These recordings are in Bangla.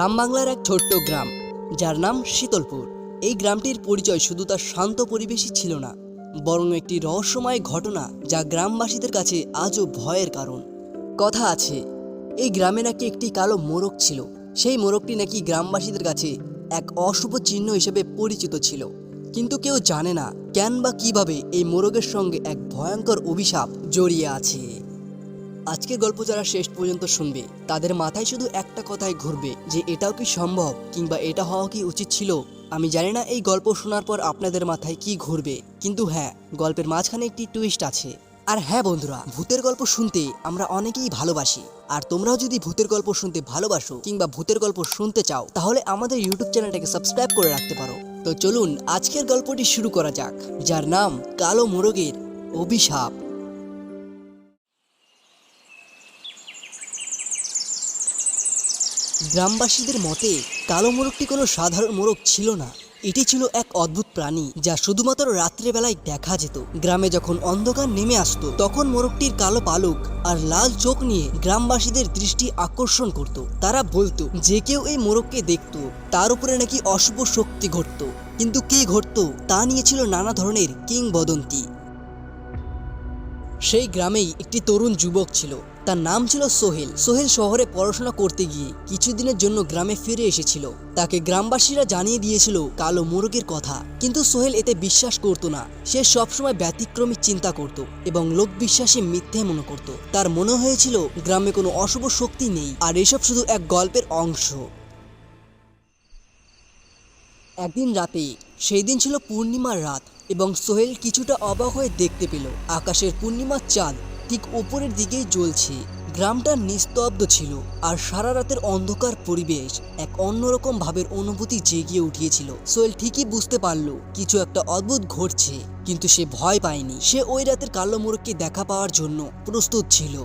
গ্রাম বাংলার এক ছোট্ট গ্রাম যার নাম শীতলপুর। এই গ্রামটির পরিচয় শুধু তার শান্ত পরিবেশই ছিল না, বরং একটি রহস্যময় ঘটনা যা গ্রামবাসীদের কাছে আজও ভয়ের কারণ। কথা আছে এই গ্রামে নাকি একটি কালো মোরগ ছিল। সেই মোরগটি নাকি গ্রামবাসীদের কাছে এক অশুভ চিহ্ন হিসেবে পরিচিত ছিল, কিন্তু কেউ জানে না কেন বা কিভাবে এই মোরগের সঙ্গে এক ভয়ঙ্কর অভিশাপ জড়িয়ে আছে। আজকের গল্প যারা শেষ পর্যন্ত শুনবে তাদের মাথায় শুধু একটা কথাই ঘুরবে যে এটাও কি সম্ভব, কিংবা এটা হওয়া কি উচিত ছিল। আমি জানি না এই গল্প শোনার পর আপনাদের মাথায় কি ঘুরবে, কিন্তু হ্যাঁ, গল্পের মাঝখানে একটি টুইস্ট আছে। আর হ্যাঁ বন্ধুরা, ভূতের গল্প শুনতে আমরা অনেকেই ভালোবাসি। আর তোমরাও যদি ভূতের গল্প শুনতে ভালোবাসো কিংবা ভূতের গল্প শুনতে চাও, তাহলে আমাদের ইউটিউব চ্যানেলটাকে সাবস্ক্রাইব করে রাখতে পারো। তো চলুন আজকের গল্পটি শুরু করা যাক, যার নাম কালো মোরগের অভিশাপ। গ্রামবাসীদের মতে কালো মোরগটি কোনো সাধারণ মোরগ ছিল না। এটি ছিল এক অদ্ভুত প্রাণী যা শুধুমাত্র রাত্রেবেলায় দেখা যেত। গ্রামে যখন অন্ধকার নেমে আসতো তখন মোরগটির কালো পালক আর লাল চোখ নিয়ে গ্রামবাসীদের দৃষ্টি আকর্ষণ করত। তারা বলতো যে কেউ এই মোরগকে দেখত তার উপরে নাকি অশুভ শক্তি ঘটতো, কিন্তু কে ঘটতো তা নিয়ে ছিল নানা ধরনের কিংবদন্তি। সেই গ্রামেই একটি তরুণ যুবক ছিল, তার নাম ছিল সোহেল। সোহেল শহরে পড়াশোনা করতে গিয়ে কিছুদিনের জন্য গ্রামে ফিরে এসেছিল। তাকে গ্রামবাসীরা জানিয়ে দিয়েছিল কালো মোরগের কথা, কিন্তু সোহেল এতে বিশ্বাস করত না। সে সবসময় ব্যতিক্রমী চিন্তা করত এবং লোকবিশ্বাসে মিথ্যে মনে করত। তার মনে হয়েছিল গ্রামে কোনো অশুভ শক্তি নেই আর এসব শুধু এক গল্পের অংশ। একদিন রাতে, সেই দিন ছিল পূর্ণিমার রাত, এবং সোহেল কিছুটা অবাক হয়ে দেখতে পেল আকাশের পূর্ণিমার চাঁদ ঠিক ওপরের দিকেই জ্বলছে। গ্রামটা নিস্তব্ধ ছিল আর সারা রাতের অন্ধকার পরিবেশ এক অন্যরকম ভাবের অনুভূতি জেগিয়ে উঠিয়েছিল। সোহেল ঠিকই বুঝতে পারল কিছু একটা অদ্ভুত ঘটছে, কিন্তু সে ভয় পায়নি। সে ওই রাতের কালো মোরগকে দেখা পাওয়ার জন্য প্রস্তুত ছিল।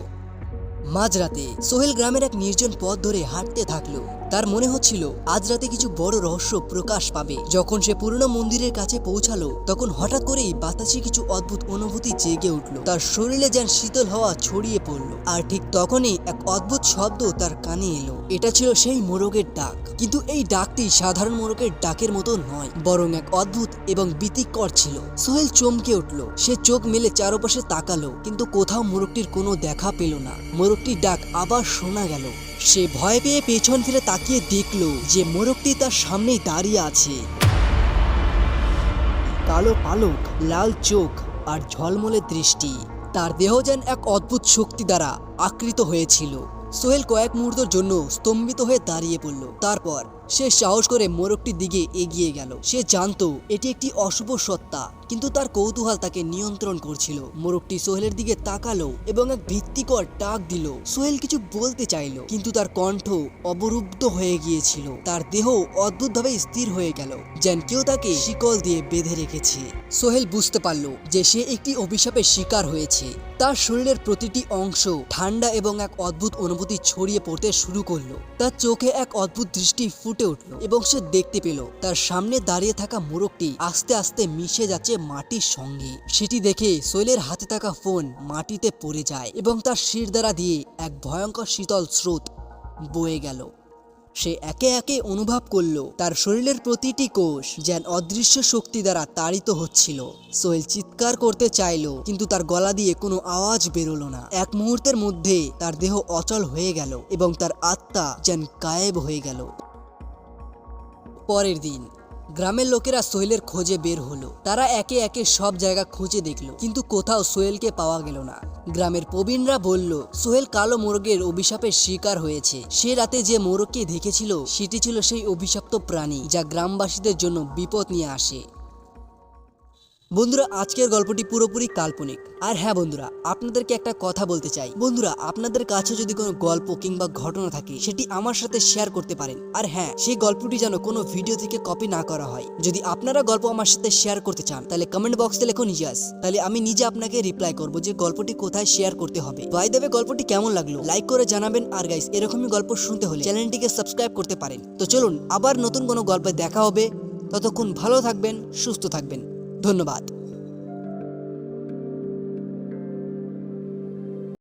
মাঝরাতে সোহেল গ্রামের এক নির্জন পথ ধরে হাঁটতে থাকলো। তার মনে হচ্ছিল আজ রাতে কিছু বড় রহস্য প্রকাশ পাবে। যখন সে পুরনো মন্দিরের কাছে পৌঁছালো তখন হঠাৎ করেই বাতাসে কিছু অদ্ভুত অনুভূতি জেগে উঠল। তার শরীরে যেন শীতল হাওয়া ছড়িয়ে পড়ল, আর ঠিক তখনই এক অদ্ভুত শব্দ তার কানে এলো। এটা ছিল সেই মোরগের ডাক, কিন্তু এই ডাকটি সাধারণ মোরগের ডাকের মতো নয়, বরং এক অদ্ভুত এবং ভীতিকর ছিল। সোহেল চমকে উঠল। সে চোখ মেলে চারপাশে তাকালো, কিন্তু কোথাও মোরগটির কোনো দেখা পেল না। মোরগটির ডাক আবার শোনা গেল। সে ভয় পেয়ে পেছন ফিরে তাকিয়ে দেখল যে মোরগটি তার সামনেই দাঁড়িয়ে আছে। কালো পালক, লাল চোখ আর ঝলমলে দৃষ্টি। তার দেহ যেন এক অদ্ভুত শক্তি দ্বারা আকৃত হয়েছিল। সোহেল কয়েক মুহূর্তের জন্য স্তম্ভিত হয়ে দাঁড়িয়ে পড়ল। তারপর সে সাহস করে মোরগটির দিকে এগিয়ে গেল। সে জানতো এটি একটি অশুভ সত্তা, কিন্তু তার কৌতূহল তাকে নিয়ন্ত্রণ করছিল। মোরগটি সোহেলের দিকে তাকালো এবং এক ভীতিকর ডাক দিল। সোহেল কিছু বলতে চাইল, কিন্তু তার কণ্ঠ অবরুদ্ধ হয়ে গিয়েছিল। তার দেহ অদ্ভুতভাবে স্থির হয়ে গেল, যেন কেউ তাকে শিকল দিয়ে বেঁধে রেখেছে। সোহেল বুঝতে পারল যে সে একটি অভিশাপের শিকার হয়েছে। তার শরীরের প্রতিটি অংশ ঠান্ডা এবং এক অদ্ভুত অনুভূতি ছড়িয়ে পড়তে শুরু করলো। তার চোখে এক অদ্ভুত দৃষ্টি ফুটে উঠল এবং সে দেখতে পেল তার সামনে দাঁড়িয়ে থাকা মোরগটি আস্তে আস্তে মিশে যাচ্ছে মাটির সঙ্গে। সেটি দেখে সোহেলের হাতে থাকা ফোন মাটিতে পড়ে যায় এবং তার শিরদাঁড়া দিয়ে এক ভয়ঙ্কর শীতল স্রোত বয়ে গেল। সে একে একে অনুভব করলো তার শরীরের প্রতিটি কোষ যেন অদৃশ্য শক্তি দ্বারা তাড়িত হচ্ছিল। সোহেল চিৎকার করতে চাইলো, কিন্তু তার গলা দিয়ে কোনো আওয়াজ বেরোলো না। এক মুহূর্তের মধ্যে তার দেহ অচল হয়ে গেল এবং তার আত্মা যেন গায়েব হয়ে গেল। পরের দিন গ্রামের লোকেরা সোহেলের খোঁজে বের হলো। তারা একে একে সব জায়গা খুঁজে দেখলো, কিন্তু কোথাও সোহেলকে পাওয়া গেল না। গ্রামের প্রবীণরা বলল সোহেল কালো মোরগের অভিশাপের শিকার হয়েছে। সে রাতে যে মোরগকে দেখেছিল সেটি ছিল সেই অভিশপ্ত প্রাণী যা গ্রামবাসীদের জন্য বিপদ নিয়ে আসে। বন্ধুরা, আজকের গল্পটি পুরোপুরি কাল্পনিক। আর হ্যাঁ বন্ধুরা, আপনাদেরকে একটা কথা বলতে চাই। বন্ধুরা, আপনাদের কাছে যদি কোনো গল্প কিংবা ঘটনা থাকে সেটি আমার সাথে শেয়ার করতে পারেন। আর হ্যাঁ, সেই গল্পটি যেন কোনো ভিডিও থেকে কপি না করা হয়। যদি আপনারা গল্প আমার সাথে শেয়ার করতে চান তাহলে কমেন্ট বক্সে লিখুন ইয়েস, তাহলে আমি নিজে আপনাকে রিপ্লাই করব যে গল্পটি কোথায় শেয়ার করতে হবে। বাই দ্য ওয়ে, গল্পটি কেমন লাগলো লাইক করে জানাবেন। আর গাইস, এরকমই গল্প শুনতে হলে চ্যানেলটিকে সাবস্ক্রাইব করতে পারেন। তো চলুন আবার নতুন কোনো গল্পে দেখা হবে। ততক্ষণ ভালো থাকবেন, সুস্থ থাকবেন। ধন্যবাদ।